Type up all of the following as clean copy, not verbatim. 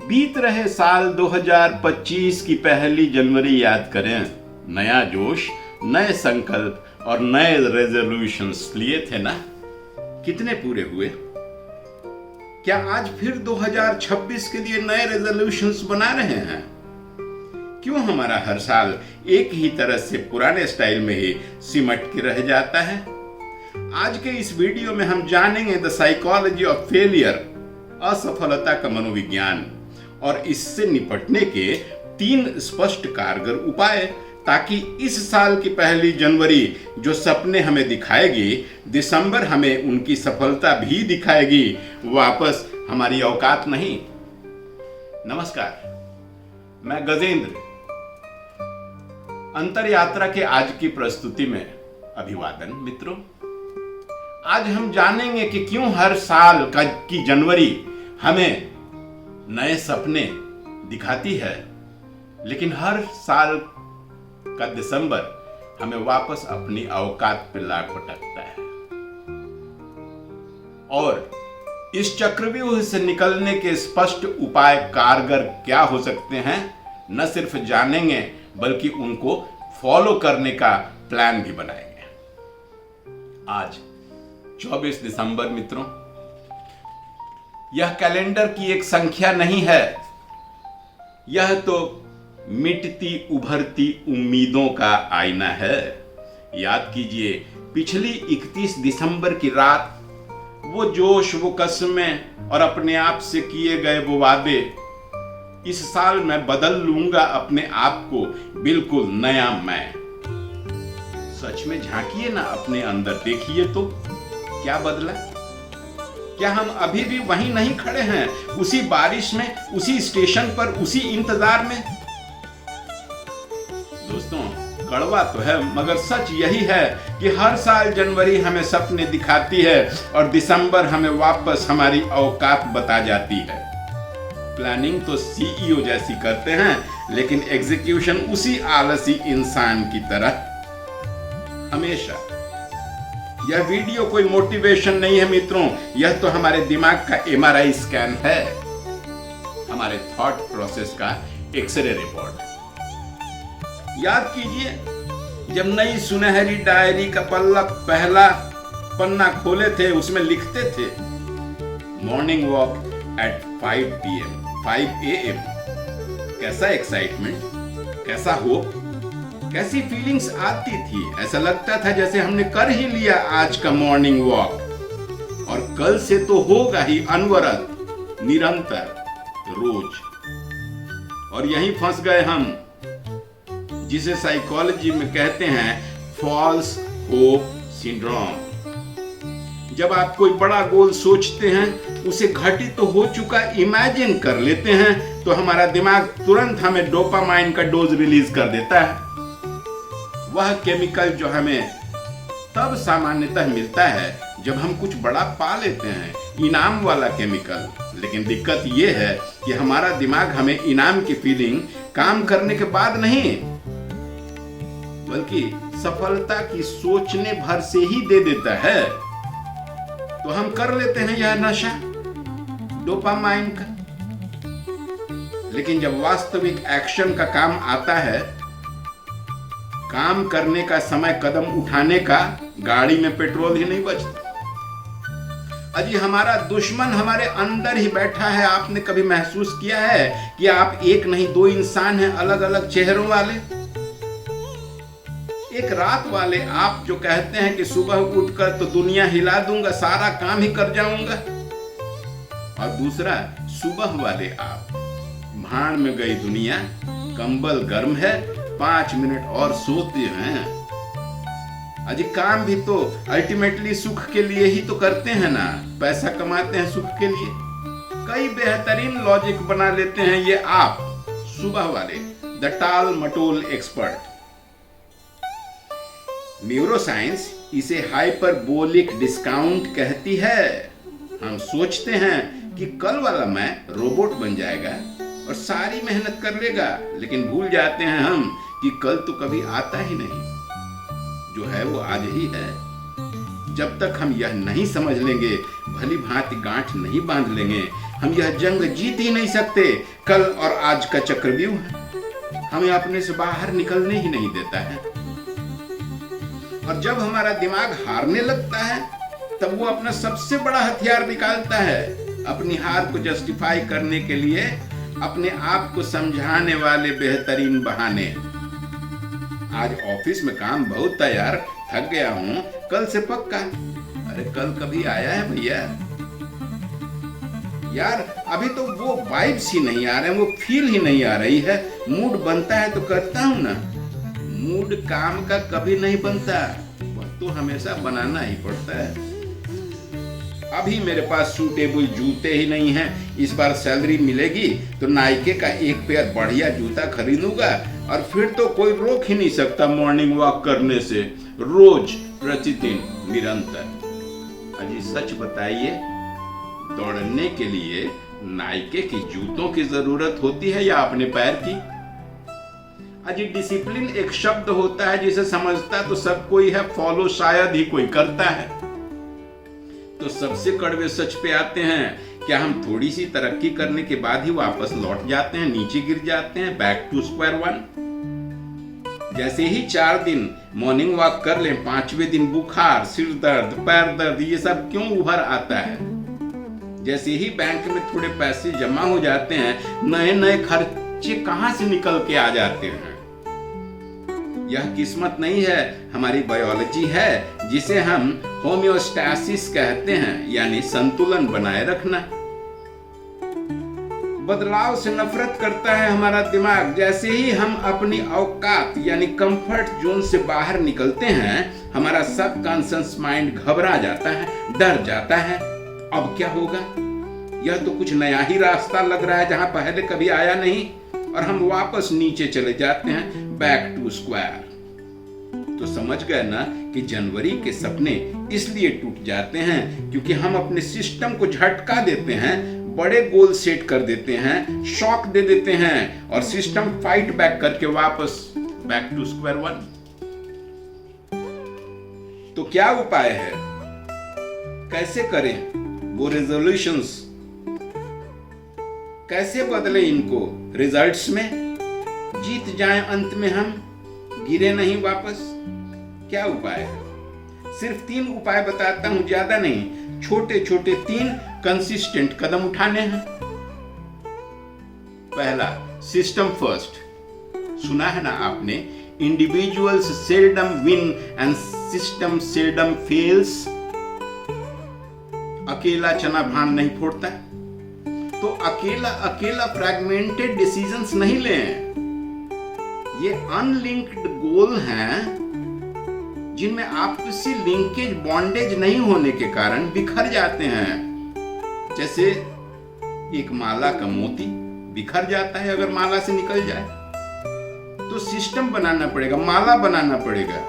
बीत रहे साल 2025 की पहली जनवरी याद करें। नया जोश, नए संकल्प और नए रेजोल्यूशंस लिए थे ना। कितने पूरे हुए? क्या आज फिर 2026 के लिए नए रेजोल्यूशंस बना रहे हैं? क्यों हमारा हर साल एक ही तरह से पुराने स्टाइल में ही सिमट के रह जाता है? आज के इस वीडियो में हम जानेंगे द साइकोलॉजी ऑफ फेलियर, असफलता का मनोविज्ञान, और इससे निपटने के 3 स्पष्ट कारगर उपाय, ताकि इस साल की पहली जनवरी जो सपने हमें दिखाएगी, दिसंबर हमें उनकी सफलता भी दिखाएगी, वापस हमारी औकात नहीं। नमस्कार, मैं गजेंद्र। अंतर यात्रा के आज की प्रस्तुति में अभिवादन मित्रों। आज हम जानेंगे कि क्यों हर साल की जनवरी हमें नए सपने दिखाती है, लेकिन हर साल का दिसंबर हमें वापस अपनी औकात पर ला पटकता है। और इस चक्रव्यूह से निकलने के स्पष्ट उपाय कारगर क्या हो सकते हैं, न सिर्फ जानेंगे बल्कि उनको फॉलो करने का प्लान भी बनाएंगे। आज 24 दिसंबर मित्रों, यह कैलेंडर की एक संख्या नहीं है, यह तो मिटती उभरती उम्मीदों का आईना है। याद कीजिए, पिछली 31 दिसंबर की रात, वो जोश, वो कस्में और अपने आप से किए गए वो वादे, इस साल मैं बदल लूंगा अपने आप को, बिल्कुल नया मैं। सच में झांकिए ना अपने अंदर, देखिए तो क्या बदला। क्या हम अभी भी वहीं नहीं खड़े हैं, उसी बारिश में, उसी स्टेशन पर, उसी इंतजार में? दोस्तों, कड़वा तो है मगर सच यही है कि हर साल जनवरी हमें सपने दिखाती है और दिसंबर हमें वापस हमारी औकात बता जाती है। प्लानिंग तो सीईओ जैसी करते हैं, लेकिन एग्जीक्यूशन उसी आलसी इंसान की तरह हमेशा। यह वीडियो कोई मोटिवेशन नहीं है मित्रों, यह तो हमारे दिमाग का MRI स्कैन है, हमारे थॉट प्रोसेस का एक्सरे रिपोर्ट। याद कीजिए, जब नई सुनहरी डायरी का पहला पन्ना खोले थे, उसमें लिखते थे मॉर्निंग वॉक एट 5 AM। कैसा एक्साइटमेंट, कैसा होप, कैसी फीलिंग्स आती थी। ऐसा लगता था जैसे हमने कर ही लिया आज का मॉर्निंग वॉक, और कल से तो होगा ही अनवरत, निरंतर, रोज। और यहीं फंस गए हम, जिसे साइकोलॉजी में कहते हैं फॉल्स होप सिंड्रोम। जब आप कोई बड़ा गोल सोचते हैं, उसे घटित तो हो चुका इमेजिन कर लेते हैं, तो हमारा दिमाग तुरंत हमें डोपामाइन का डोज रिलीज कर देता है। वह केमिकल जो हमें तब सामान्यतः मिलता है जब हम कुछ बड़ा पा लेते हैं, इनाम वाला केमिकल। लेकिन दिक्कत यह है कि हमारा दिमाग हमें इनाम की फीलिंग काम करने के बाद नहीं, बल्कि सफलता की सोचने भर से ही दे देता है। तो हम कर लेते हैं यह नशा डोपामाइन का, लेकिन जब वास्तविक एक्शन का काम आता है, काम करने का समय, कदम उठाने का, गाड़ी में पेट्रोल ही नहीं बचता। अजी, हमारा दुश्मन हमारे अंदर ही बैठा है। आपने कभी महसूस किया है कि आप एक नहीं 2 इंसान हैं, अलग अलग चेहरों वाले? एक रात वाले आप जो कहते हैं कि सुबह उठकर तो दुनिया हिला दूंगा, सारा काम ही कर जाऊंगा, और दूसरा सुबह वाले आप, भाड़ में गई दुनिया, कंबल गर्म है, 5 मिनट और सोते हैं। अजी, काम भी तो अल्टीमेटली सुख के लिए ही तो करते हैं ना, पैसा कमाते हैं सुख के लिए। कई बेहतरीन लॉजिक बना लेते हैं ये आप, सुबह वाले, द टाल मटोल एक्सपर्ट। न्यूरोसाइंस इसे हाइपरबोलिक डिस्काउंट कहती है। हम सोचते हैं कि कल वाला मैं रोबोट बन जाएगा और सारी मेहनत कर लेगा, लेकिन भूल जाते हैं हम कि कल तो कभी आता ही नहीं, जो है वो आज ही है। जब तक हम यह नहीं समझ लेंगे, भली भांति गांठ नहीं बांध लेंगे हम यह जंग जीत ही नहीं सकते। कल और आज का चक्रव्यूह हमें अपने से बाहर निकलने ही नहीं देता है। और जब हमारा दिमाग हारने लगता है तब वो अपना सबसे बड़ा हथियार निकालता है, अपनी हार को जस्टिफाई करने के लिए अपने आप को समझाने वाले बेहतरीन बहाने। आज ऑफिस में काम बहुत था यार, थक गया हूँ, कल से पक्का। अरे कल कभी आया है भैया? यार अभी तो वो वाइब्स ही नहीं आ रहे हैं, वो फील ही नहीं आ रही है। मूड बनता है तो करता हूँ ना, मूड काम का कभी नहीं बनता, वह तो हमेशा बनाना ही पड़ता है। अभी मेरे पास सूटेबल जूते ही नहीं हैं। इस बार सैलरी मिलेगी तो नाइके का एक पेयर बढ़िया जूता खरीदूंगा और फिर तो कोई रोक ही नहीं सकता मॉर्निंग वॉक करने से, रोज प्रतिदिन निरंतर। अजी सच बताइए, दौड़ने के लिए नाइके की जूतों की जरूरत होती है या अपने पैर की? अजी डिसिप्लिन एक शब्द होता है जिसे समझता तो सब कोई है, फॉलो शायद ही कोई करता है। तो सबसे कड़वे सच पे आते हैं, क्या हम थोड़ी सी तरक्की करने के बाद ही वापस लौट जाते हैं, नीचे गिर जाते हैं, बैक टू स्क्वायर वन? जैसे ही 4 दिन मॉर्निंग वॉक कर लें, 5वें दिन बुखार, सिर दर्द, पैर दर्द, ये सब क्यों उभर आता है? जैसे ही बैंक में थोड़े पैसे जमा हो जाते हैं, नए नए खर्चे कहां से निकल के आ जाते हैं? यह किस्मत नहीं है, हमारी बायोलॉजी है, जिसे हम होम्योस्टैसिस कहते हैं, यानी संतुलन बनाए रखना। बदलाव से नफरत करता है हमारा दिमाग। जैसे ही हम अपनी औकात यानी कंफर्ट जोन से बाहर निकलते हैं, हमारा सबकॉन्शियस माइंड घबरा जाता है, डर जाता है। अब क्या होगा? यह तो कुछ नया ही रास्ता लग रहा है जहां पहले कभी आया नहीं, और हम वापस नीचे चले जाते हैं, बैक टू स्क्वायर। तो समझ गए ना कि जनवरी के सपने इसलिए टूट जाते हैं क्योंकि हम अपने सिस्टम को झटका देते हैं, बड़े गोल सेट कर देते हैं, शॉक दे देते हैं, और सिस्टम फाइट बैक करके वापस बैक टू स्क्वायर वन। तो क्या उपाय है? कैसे करें वो रेजोल्यूशंस? कैसे बदले इनको रिजल्ट्स में? जीत जाएं अंत में हम, गिरे नहीं वापस। क्या उपाय है? सिर्फ 3 उपाय बताता हूं, ज्यादा नहीं, छोटे छोटे 3 कंसिस्टेंट कदम उठाने हैं। पहला, सिस्टम फर्स्ट। सुना है ना आपने, individuals seldom win and system seldom fails. अकेला चना भान नहीं फोड़ता, तो अकेला फ्रैगमेंटेड डिसीजंस नहीं लें। ये अनलिंक्ड गोल हैं जिनमें आपसी लिंकेज बॉन्डेज नहीं होने के कारण बिखर जाते हैं। जैसे एक माला का मोती बिखर जाता है अगर माला से निकल जाए, तो सिस्टम बनाना पड़ेगा, माला बनाना पड़ेगा।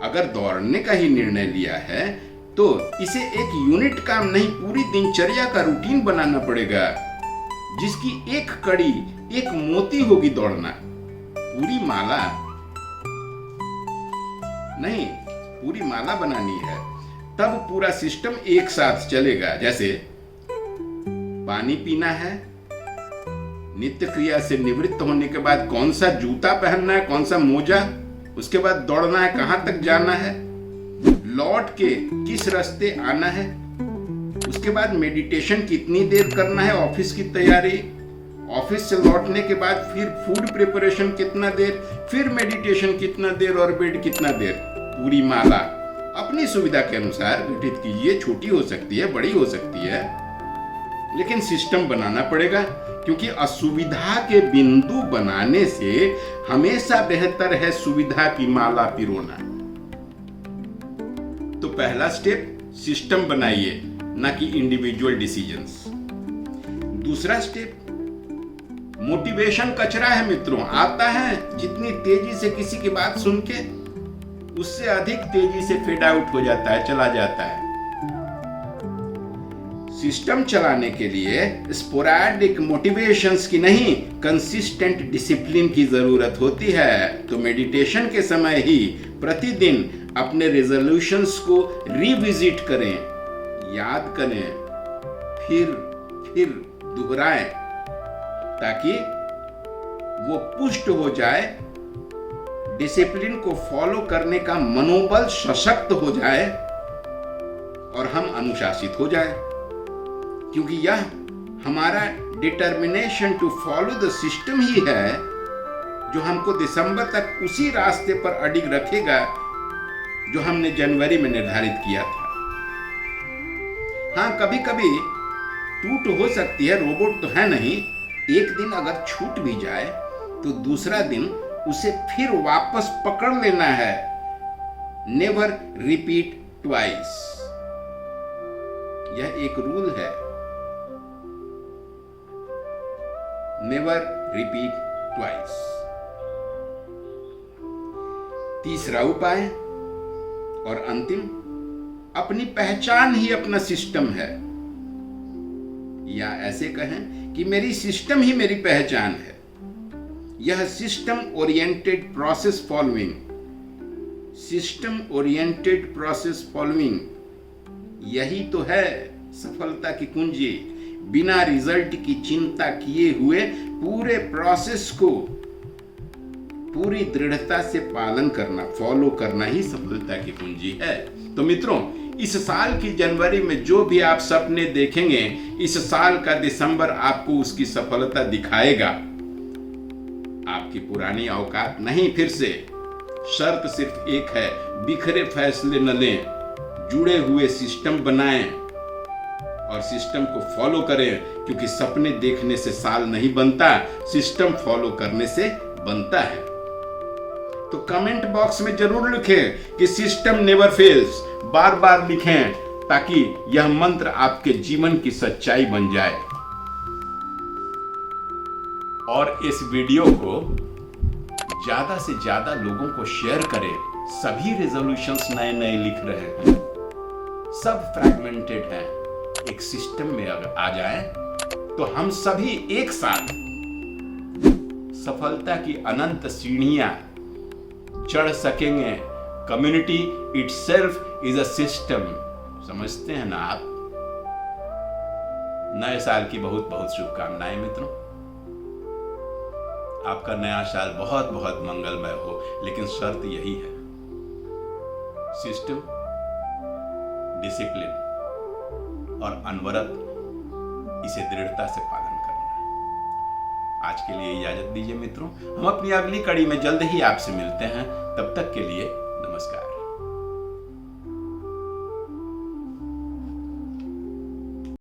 अगर दौड़ने का ही निर्णय लिया है तो इसे एक यूनिट काम नहीं, पूरी दिनचर्या का रूटीन बनाना पड़ेगा, जिसकी एक कड़ी, एक मोती होगी दौड़ना। पूरी माला नहीं, पूरी माला बनानी है, तब पूरा सिस्टम एक साथ चलेगा। जैसे पानी पीना है, नित्य क्रिया से निवृत्त होने के बाद कौन सा जूता पहनना है, कौन सा मोजा, उसके बाद दौड़ना है, कहां तक जाना है, लौट के किस रास्ते आना है, उसके बाद मेडिटेशन कितनी देर करना है, ऑफिस की तैयारी, ऑफिस से लौटने के बाद फिर फूड प्रिपरेशन कितना देर, फिर मेडिटेशन कितना देर और बेड कितना देर। पूरी माला अपनी सुविधा के अनुसार गठित कीजिए, छोटी हो सकती है, बड़ी हो सकती है, लेकिन सिस्टम बनाना पड़ेगा, क्योंकि असुविधा के बिंदु बनाने से हमेशा बेहतर है सुविधा की माला पिरोना। तो पहला स्टेप, सिस्टम बनाइए, ना कि इंडिविजुअल डिसीजंस। दूसरा स्टेप, मोटिवेशन कचरा है मित्रों, आता है जितनी तेजी से किसी की बात सुन के, उससे अधिक तेजी से फेड आउट हो जाता है, चला जाता है। सिस्टम चलाने के लिए स्पोरैडिक मोटिवेशंस की नहीं, कंसिस्टेंट डिसिप्लिन की जरूरत होती है। तो मेडिटेशन के समय ही प्रतिदिन अपने रेजोल्यूशंस को रिविजिट करें, याद करें, फिर फिर दोहराएं ताकि वो पुष्ट हो जाए, डिसिप्लिन को फॉलो करने का मनोबल सशक्त हो जाए और हम अनुशासित हो जाए, क्योंकि यह हमारा determination to follow the system ही है जो हमको दिसंबर तक उसी रास्ते पर अडिग रखेगा जो हमने जनवरी में निर्धारित किया था। हाँ, कभी कभी टूट हो सकती है, रोबोट तो है नहीं। एक दिन अगर छूट भी जाए तो दूसरा दिन उसे फिर वापस पकड़ लेना है। नेवर रिपीट ट्वाइस, यह एक रूल है। Never repeat twice. तीसरा उपाय और अंतिम, अपनी पहचान ही अपना सिस्टम है, या ऐसे कहें कि मेरी सिस्टम ही मेरी पहचान है। यह system oriented process following, system oriented process following, यही तो है सफलता की कुंजी। बिना रिजल्ट की चिंता किए हुए पूरे प्रोसेस को पूरी दृढ़ता से पालन करना, फॉलो करना ही सफलता की कुंजी है। तो मित्रों, इस साल की जनवरी में जो भी आप सपने देखेंगे, इस साल का दिसंबर आपको उसकी सफलता दिखाएगा। आपकी पुरानी औकात नहीं, फिर से शर्त सिर्फ एक है, बिखरे फैसले न लें, जुड़े हुए सिस्टम बनाएं और सिस्टम को फॉलो करें, क्योंकि सपने देखने से साल नहीं बनता, सिस्टम फॉलो करने से बनता है। तो कमेंट बॉक्स में जरूर लिखें कि सिस्टम नेवर फेल्स, बार बार लिखें ताकि यह मंत्र आपके जीवन की सच्चाई बन जाए। और इस वीडियो को ज्यादा से ज्यादा लोगों को शेयर करें। सभी रेजोल्यूशंस नए नए लिख रहे हैं, सब फ्रैगमेंटेड हैं। एक सिस्टम में अगर आ जाए तो हम सभी एक साथ सफलता की अनंत सीढ़ियां चढ़ सकेंगे। Community itself is a system, समझते हैं ना आप। नए साल की बहुत बहुत शुभकामनाएं मित्रों। आपका नया साल बहुत बहुत मंगलमय हो, लेकिन शर्त यही है, सिस्टम, डिसिप्लिन और अनवरत इसे दृढ़ता से पालन करना है। आज के लिए इजाजत दीजिए मित्रों, हम अपनी अगली कड़ी में जल्द ही आपसे मिलते हैं। तब तक के लिए नमस्कार।